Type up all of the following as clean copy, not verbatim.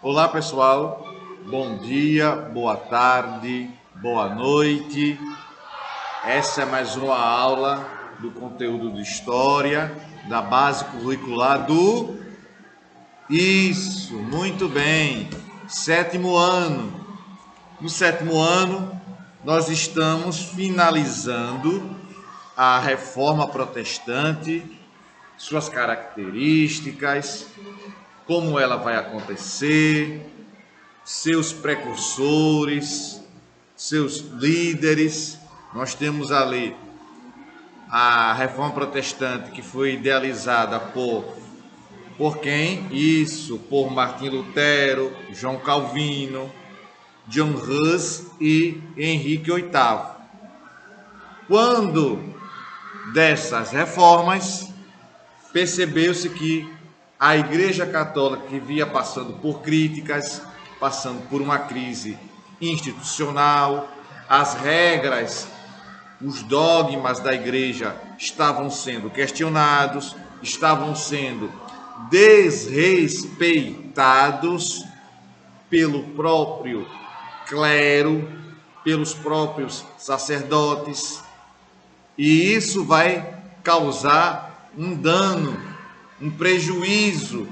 Olá, pessoal. Bom dia, boa tarde, boa noite. Essa é mais uma aula do conteúdo de História da Base Curricular do... Isso, muito bem. Sétimo ano. No sétimo ano, nós estamos finalizando a Reforma Protestante, suas características, como ela vai acontecer, seus precursores, seus líderes. Nós temos ali a Reforma Protestante, que foi idealizada por quem? Isso, por Martim Lutero, João Calvino, John Hus e Henrique VIII. Quando dessas reformas, percebeu-se que a Igreja Católica, que via passando por críticas, passando por uma crise institucional, as regras, os dogmas da Igreja estavam sendo questionados, estavam sendo desrespeitados pelo próprio clero, pelos próprios sacerdotes, e isso vai causar um dano, um prejuízo,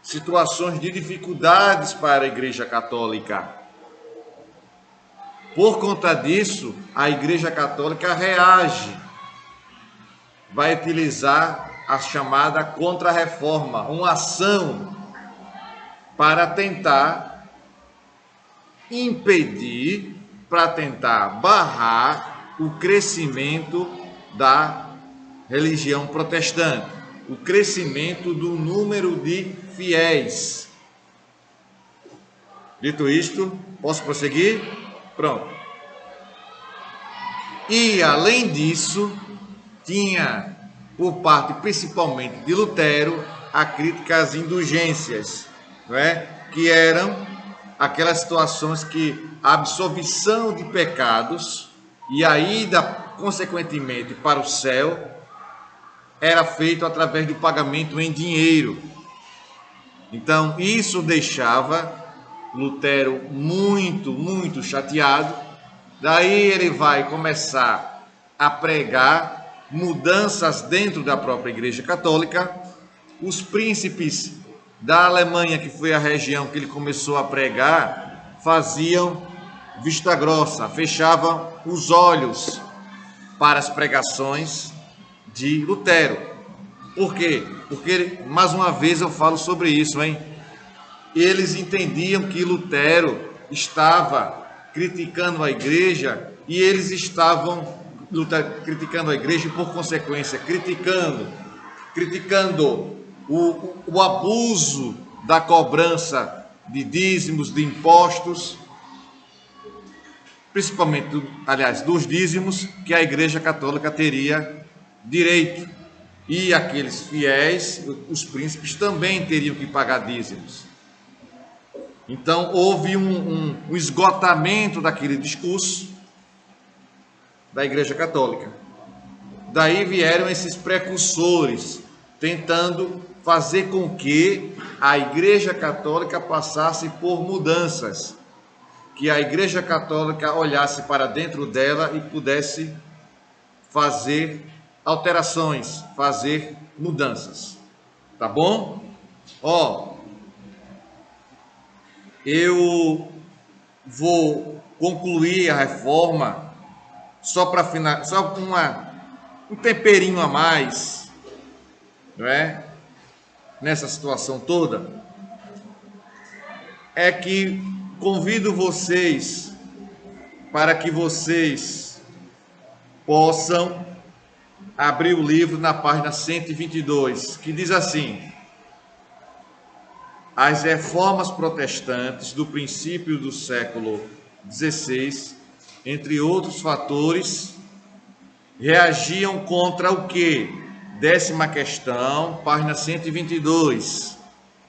situações de dificuldades para a Igreja Católica. Por conta disso, a Igreja Católica reage, vai utilizar a chamada contra-reforma, uma ação para tentar impedir, para tentar barrar o crescimento da religião protestante, o crescimento do número de fiéis. Dito isto, posso prosseguir? Pronto. E, além disso, tinha, por parte principalmente de Lutero, a crítica às indulgências, não é? Que eram aquelas situações que a absolvição de pecados e a ida, consequentemente, para o céu era feito através do pagamento em dinheiro. Então, isso deixava Lutero muito chateado. Daí ele vai começar a pregar mudanças dentro da própria Igreja Católica. Os príncipes da Alemanha, que foi a região que ele começou a pregar, faziam vista grossa, fechavam os olhos para as pregações de Lutero. Por quê? Porque, mais uma vez eu falo sobre isso, hein? Eles entendiam que Lutero estava criticando a igreja e eles estavam criticando a igreja e, por consequência, criticando o abuso da cobrança de dízimos, de impostos, principalmente, aliás, dos dízimos que a Igreja Católica teria direito. E aqueles fiéis, os príncipes, também teriam que pagar dízimos. Então, houve um esgotamento daquele discurso da Igreja Católica. Daí vieram esses precursores, tentando fazer com que a Igreja Católica passasse por mudanças, que a Igreja Católica olhasse para dentro dela e pudesse fazer alterações, fazer mudanças. Tá bom? Eu vou concluir a reforma só para finalizar, só um temperinho a mais, não é? Nessa situação toda, é que convido vocês para que vocês possam abrir o livro na página 122, que diz assim: as reformas protestantes do princípio do século XVI, entre outros fatores, reagiam contra o quê? 10ª questão, página 122.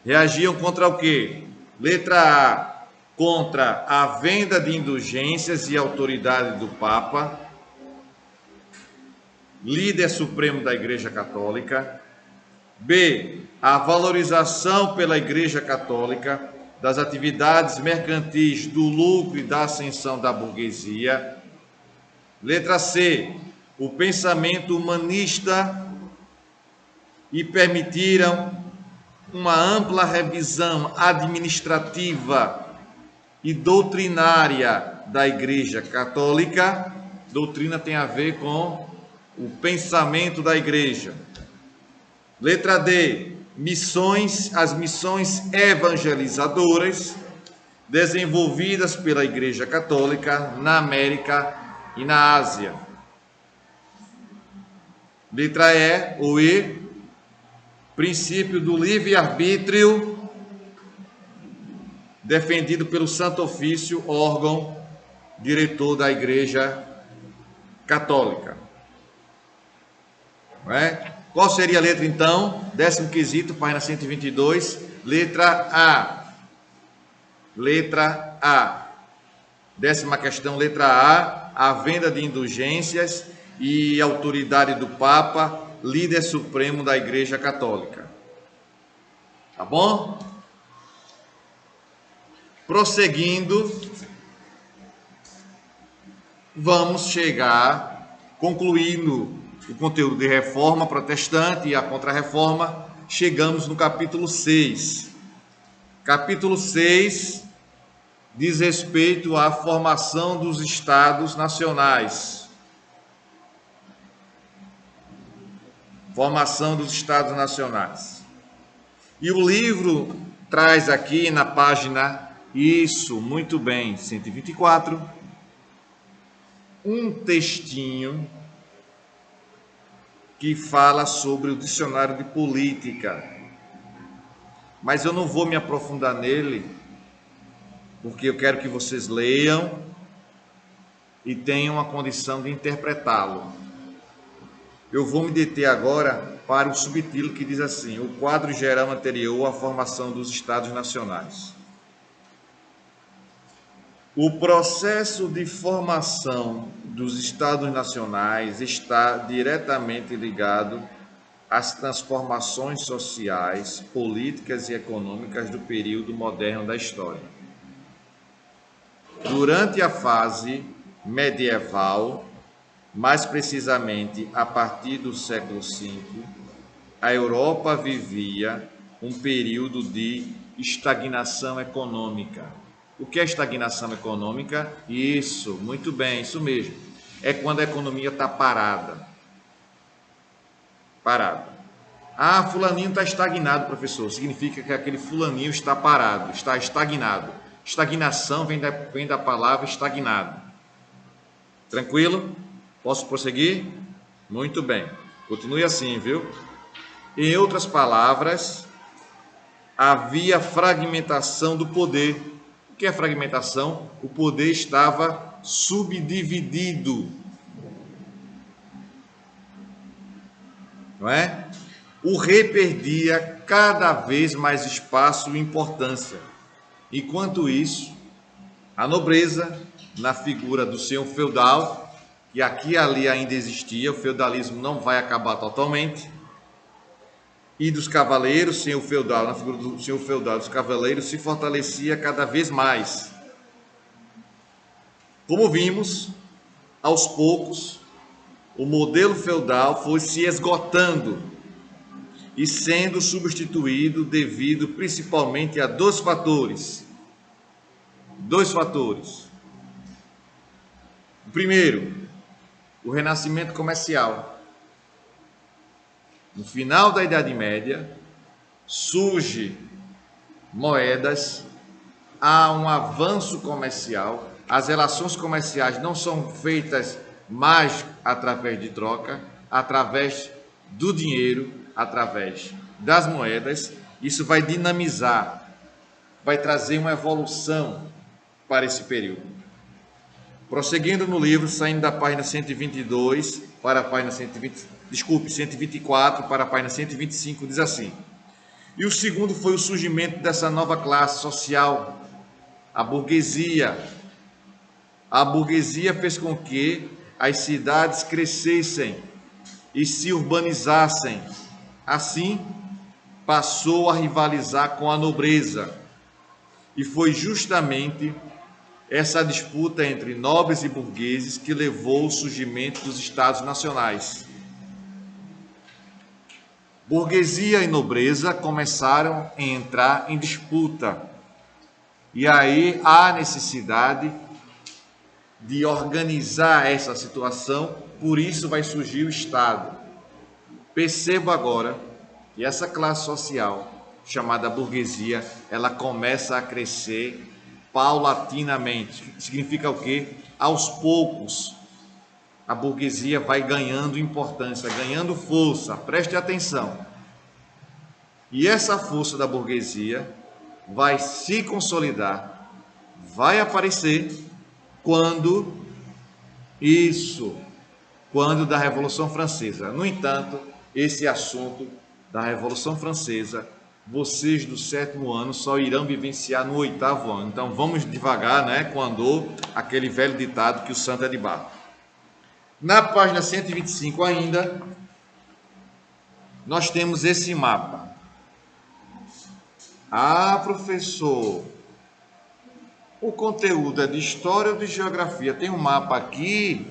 Reagiam contra o quê? Letra A, contra a venda de indulgências e autoridade do Papa, líder supremo da Igreja Católica. B, a valorização pela Igreja Católica das atividades mercantis, do lucro e da ascensão da burguesia. Letra C, o pensamento humanista e permitiram uma ampla revisão administrativa e doutrinária da Igreja Católica. Doutrina tem a ver com o pensamento da Igreja. Letra D, as missões evangelizadoras desenvolvidas pela Igreja Católica na América e na Ásia. Letra E, princípio do livre-arbítrio defendido pelo Santo Ofício, órgão diretor da Igreja Católica. Não é? Qual seria a letra, então? 10º quesito, página 122, letra A. Letra A. 10ª questão, letra A. A venda de indulgências e autoridade do Papa, líder supremo da Igreja Católica. Tá bom? Prosseguindo, vamos chegar, concluindo o conteúdo de reforma protestante e a contra-reforma, chegamos no capítulo 6. Capítulo 6 diz respeito à formação dos Estados nacionais. Formação dos Estados nacionais. E o livro traz aqui na página, isso, muito bem, 124, um textinho que fala sobre o dicionário de política. Mas eu não vou me aprofundar nele, porque eu quero que vocês leiam e tenham a condição de interpretá-lo. Eu vou me deter agora para o subtítulo que diz assim: o quadro geral anterior à formação dos Estados nacionais. O processo de formação dos Estados nacionais está diretamente ligado às transformações sociais, políticas e econômicas do período moderno da história. Durante a fase medieval, mais precisamente a partir do século V, a Europa vivia um período de estagnação econômica. O que é estagnação econômica? Isso, muito bem, isso mesmo. É quando a economia está parada. Parada. Ah, fulaninho está estagnado, professor. Significa que aquele fulaninho está parado, está estagnado. Estagnação vem da palavra estagnado. Tranquilo? Posso prosseguir? Muito bem. Continue assim, viu? Em outras palavras, havia fragmentação do poder. O que é fragmentação? O poder estava subdividido. Não é? O rei perdia cada vez mais espaço e importância. Enquanto isso, a nobreza, na figura do senhor feudal, que aqui e ali ainda existia, o feudalismo não vai acabar totalmente, e dos cavaleiros, senhor feudal, na figura do senhor feudal dos cavaleiros, se fortalecia cada vez mais. Como vimos, aos poucos, o modelo feudal foi se esgotando e sendo substituído devido principalmente a dois fatores. O primeiro, o renascimento comercial. No final da Idade Média, surgem moedas, há um avanço comercial, as relações comerciais não são feitas mais através de troca, através do dinheiro, através das moedas. Isso vai dinamizar, vai trazer uma evolução para esse período. Prosseguindo no livro, saindo da página 122 para a página 124 para a página 125, diz assim: e o segundo foi o surgimento dessa nova classe social, a burguesia. A burguesia fez com que as cidades crescessem e se urbanizassem. Assim, passou a rivalizar com a nobreza. E foi justamente essa disputa entre nobres e burgueses que levou ao surgimento dos estados nacionais. Burguesia e nobreza começaram a entrar em disputa. E aí há necessidade de organizar essa situação, por isso vai surgir o Estado. Percebo agora que essa classe social, chamada burguesia, ela começa a crescer paulatinamente. Significa o quê? Aos poucos, a burguesia vai ganhando importância, ganhando força. Preste atenção. E essa força da burguesia vai se consolidar, vai aparecer quando da Revolução Francesa. No entanto, esse assunto da Revolução Francesa, vocês do 7º ano só irão vivenciar no 8º ano. Então vamos devagar, né? Com andor, aquele velho ditado que o santo é de barro. Na página 125 ainda, nós temos esse mapa. Ah, professor, o conteúdo é de história ou de geografia? Tem um mapa aqui?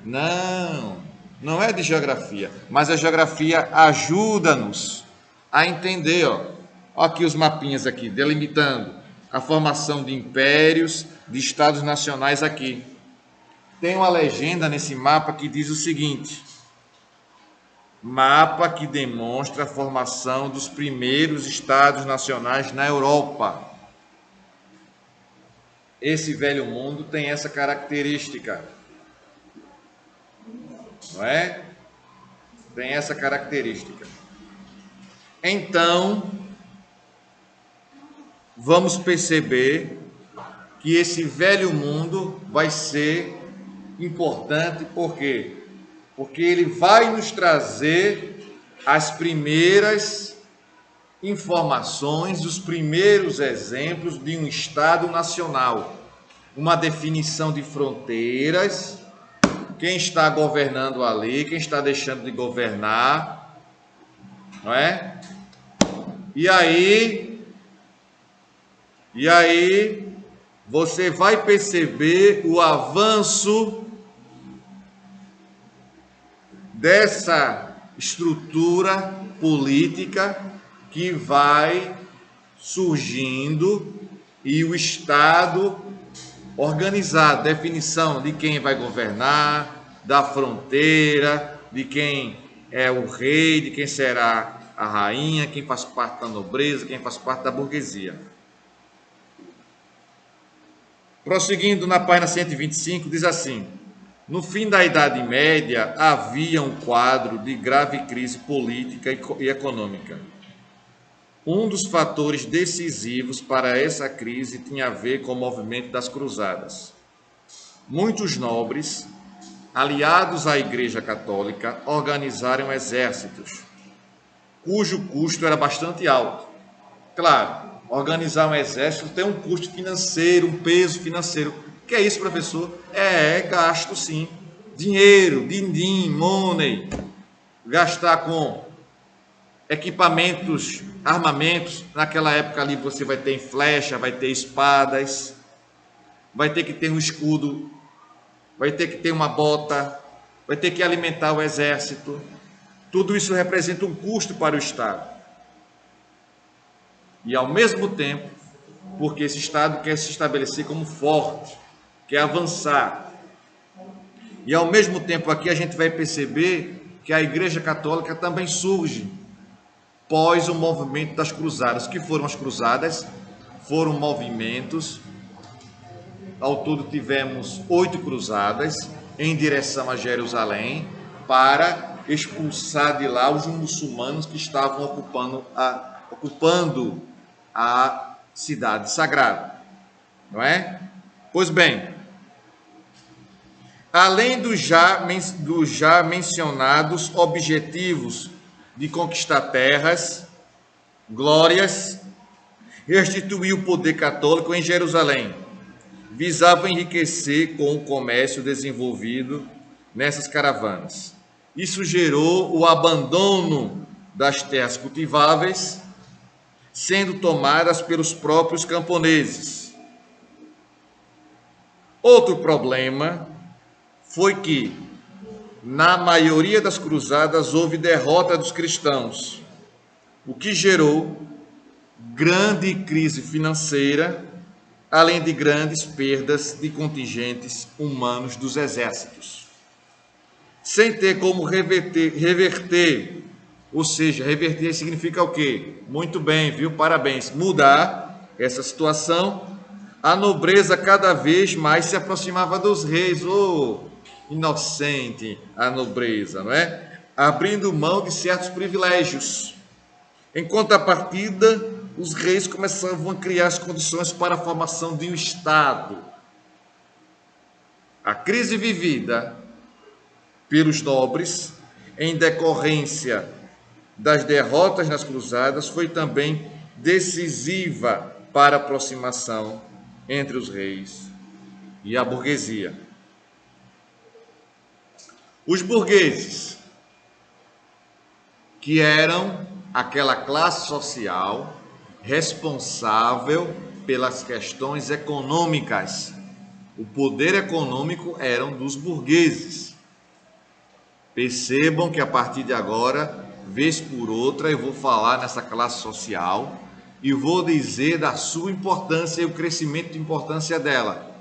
Não é de geografia, mas a geografia ajuda-nos a entender, ó aqui os mapinhas aqui, delimitando a formação de impérios, de estados nacionais aqui. Tem uma legenda nesse mapa que diz o seguinte: mapa que demonstra a formação dos primeiros estados nacionais na Europa. Esse velho mundo tem essa característica, não é? Tem essa característica. Então, vamos perceber que esse velho mundo vai ser importante, por quê? Porque ele vai nos trazer as primeiras informações, os primeiros exemplos de um Estado nacional, uma definição de fronteiras, quem está governando ali, quem está deixando de governar, não é? E aí você vai perceber o avanço dessa estrutura política que vai surgindo e o Estado organizado, definição de quem vai governar, da fronteira, de quem é o rei, de quem será a rainha, quem faz parte da nobreza, quem faz parte da burguesia. Prosseguindo na página 125, diz assim: no fim da Idade Média, havia um quadro de grave crise política e econômica. Um dos fatores decisivos para essa crise tinha a ver com o movimento das cruzadas. Muitos nobres, aliados à Igreja Católica, organizaram exércitos, cujo custo era bastante alto. Claro, organizar um exército tem um custo financeiro, um peso financeiro. O que é isso, professor? É gasto, sim. Dinheiro, din-din, money. Gastar com equipamentos, armamentos. Naquela época ali você vai ter flecha, vai ter espadas, vai ter que ter um escudo, vai ter que ter uma bota, vai ter que alimentar o exército. Tudo isso representa um custo para o Estado. E ao mesmo tempo, porque esse Estado quer se estabelecer como forte, quer avançar. E ao mesmo tempo aqui a gente vai perceber que a Igreja Católica também surge pós o movimento das cruzadas. O que foram as cruzadas? Foram movimentos, ao todo tivemos 8 cruzadas em direção a Jerusalém para expulsar de lá os muçulmanos que estavam ocupando a cidade sagrada, não é? Pois bem, além dos já mencionados objetivos de conquistar terras, glórias, restituir o poder católico em Jerusalém, visava enriquecer com o comércio desenvolvido nessas caravanas. Isso gerou o abandono das terras cultiváveis, sendo tomadas pelos próprios camponeses. Outro problema foi que, na maioria das cruzadas, houve derrota dos cristãos, o que gerou grande crise financeira, além de grandes perdas de contingentes humanos dos exércitos. Sem ter como reverter, ou seja, reverter significa o quê? Muito bem, viu? Parabéns. Mudar essa situação, a nobreza cada vez mais se aproximava dos reis. Oh, inocente a nobreza, não é? Abrindo mão de certos privilégios. Em contrapartida, os reis começavam a criar as condições para a formação de um Estado. A crise vivida pelos nobres, em decorrência das derrotas nas cruzadas, foi também decisiva para a aproximação entre os reis e a burguesia. Os burgueses, que eram aquela classe social responsável pelas questões econômicas. O poder econômico era dos burgueses. Percebam que a partir de agora, vez por outra, eu vou falar nessa classe social e vou dizer da sua importância e o crescimento de importância dela.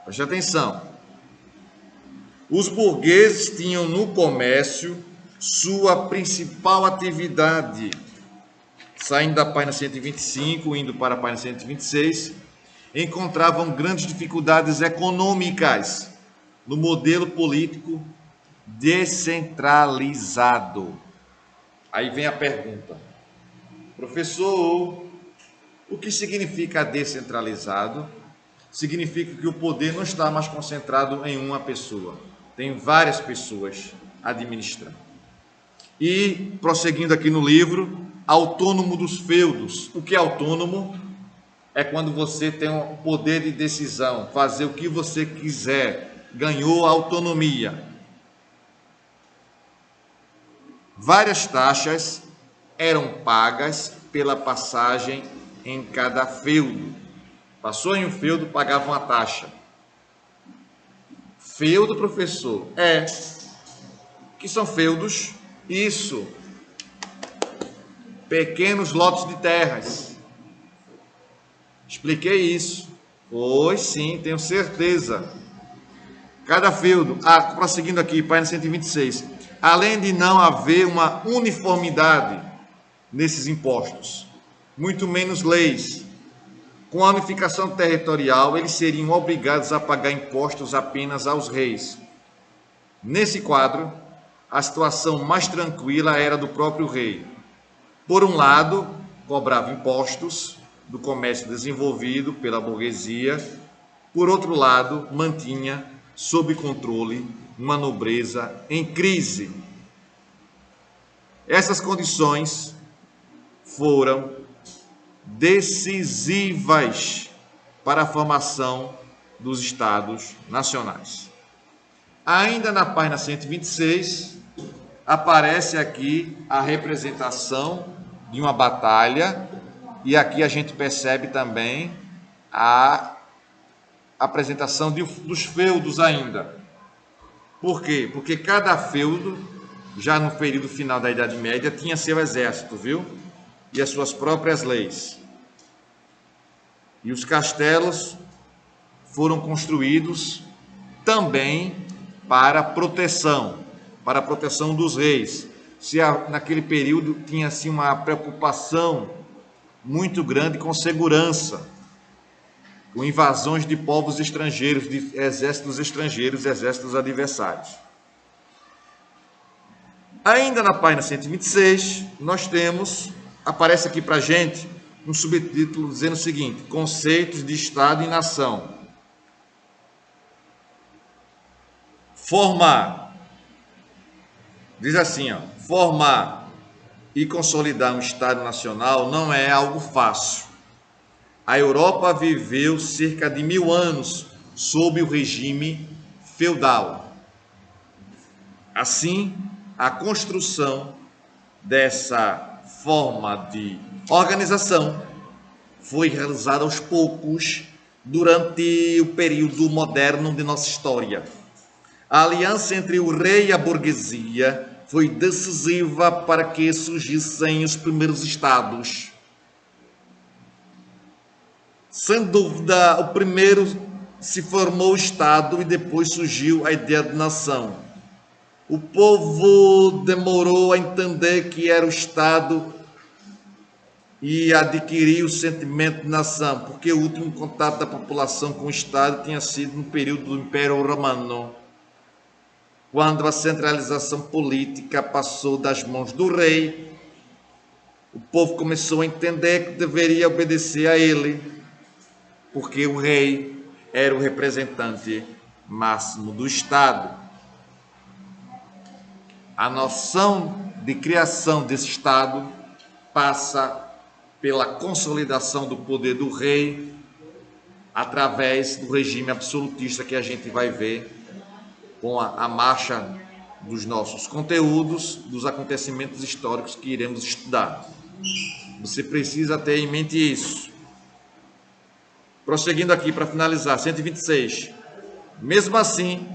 Preste atenção. Os burgueses tinham no comércio sua principal atividade. Saindo da página 125, indo para a página 126, encontravam grandes dificuldades econômicas no modelo político descentralizado. Aí vem a pergunta: professor, o que significa descentralizado? Significa que o poder não está mais concentrado em uma pessoa, tem várias pessoas administrando. E, prosseguindo aqui no livro, autônomo dos feudos. O que é autônomo? É quando você tem o poder de decisão, fazer o que você quiser, ganhou autonomia. Várias taxas eram pagas pela passagem em cada feudo. Passou em um feudo, pagava uma taxa. Feudo, professor? O que são feudos? Isso, pequenos lotes de terras. Expliquei isso. Pois sim, tenho certeza. Cada feudo, prosseguindo aqui, página 126. Além de não haver uma uniformidade nesses impostos, muito menos leis, com a unificação territorial, eles seriam obrigados a pagar impostos apenas aos reis. Nesse quadro, a situação mais tranquila era do próprio rei. Por um lado, cobrava impostos do comércio desenvolvido pela burguesia. Por outro lado, mantinha sob controle uma nobreza em crise. Essas condições foram decisivas para a formação dos estados nacionais. Ainda na página 126, aparece aqui a representação de uma batalha, e aqui a gente percebe também a apresentação dos feudos ainda. Por quê? Porque cada feudo, já no período final da Idade Média, tinha seu exército, viu? E as suas próprias leis. E os castelos foram construídos também para a proteção dos reis. Se naquele período tinha assim uma preocupação muito grande com segurança, com invasões de povos estrangeiros, de exércitos estrangeiros, exércitos adversários. Ainda na página 126, aparece aqui para a gente um subtítulo dizendo o seguinte: conceitos de Estado e Nação. Formar, diz assim, formar e consolidar um Estado nacional não é algo fácil. A Europa viveu cerca de 1000 anos sob o regime feudal. Assim, a construção dessa forma de organização foi realizada aos poucos durante o período moderno de nossa história. A aliança entre o rei e a burguesia foi decisiva para que surgissem os primeiros estados. Sem dúvida, o primeiro se formou o Estado e depois surgiu a ideia de nação. O povo demorou a entender que era o Estado e adquirir o sentimento de nação, porque o último contato da população com o Estado tinha sido no período do Império Romano, quando a centralização política passou das mãos do rei. O povo começou a entender que deveria obedecer a ele, porque o rei era o representante máximo do Estado. A noção de criação desse Estado passa pela consolidação do poder do rei através do regime absolutista que a gente vai ver com a marcha dos nossos conteúdos, dos acontecimentos históricos que iremos estudar. Você precisa ter em mente isso. Prosseguindo aqui para finalizar, 126. Mesmo assim,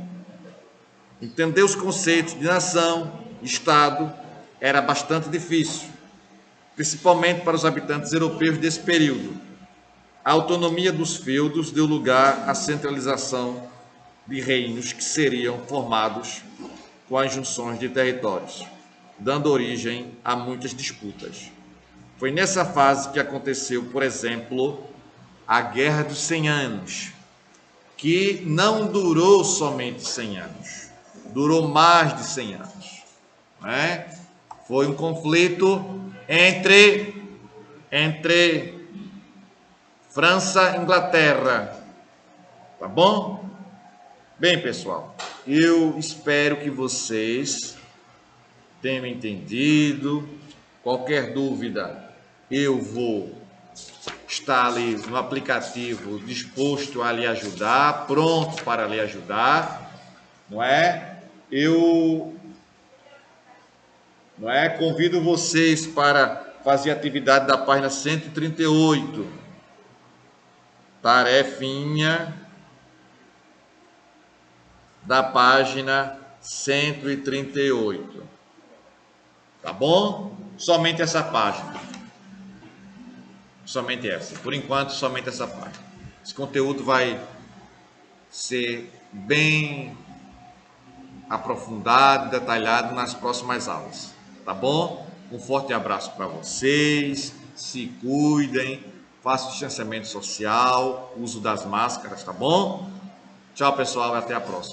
entender os conceitos de nação, Estado, era bastante difícil, principalmente para os habitantes europeus desse período. A autonomia dos feudos deu lugar à centralização de reinos que seriam formados com as junções de territórios, dando origem a muitas disputas. Foi nessa fase que aconteceu, por exemplo, a Guerra dos 100 Anos, que não durou somente 100 anos, durou mais de 100 anos. Né? Foi um conflito entre França e Inglaterra. Tá bom? Bem, pessoal, eu espero que vocês tenham entendido. Qualquer dúvida, eu vou estar ali no aplicativo disposto a lhe ajudar, pronto para lhe ajudar, não é? Convido vocês para fazer a atividade da página 138, tarefinha da página 138, tá bom? Somente essa página, somente essa, por enquanto somente essa página. Esse conteúdo vai ser bem aprofundado, detalhado nas próximas aulas, tá bom? Um forte abraço para vocês, se cuidem, façam distanciamento social, uso das máscaras, tá bom? Tchau, pessoal, e até a próxima.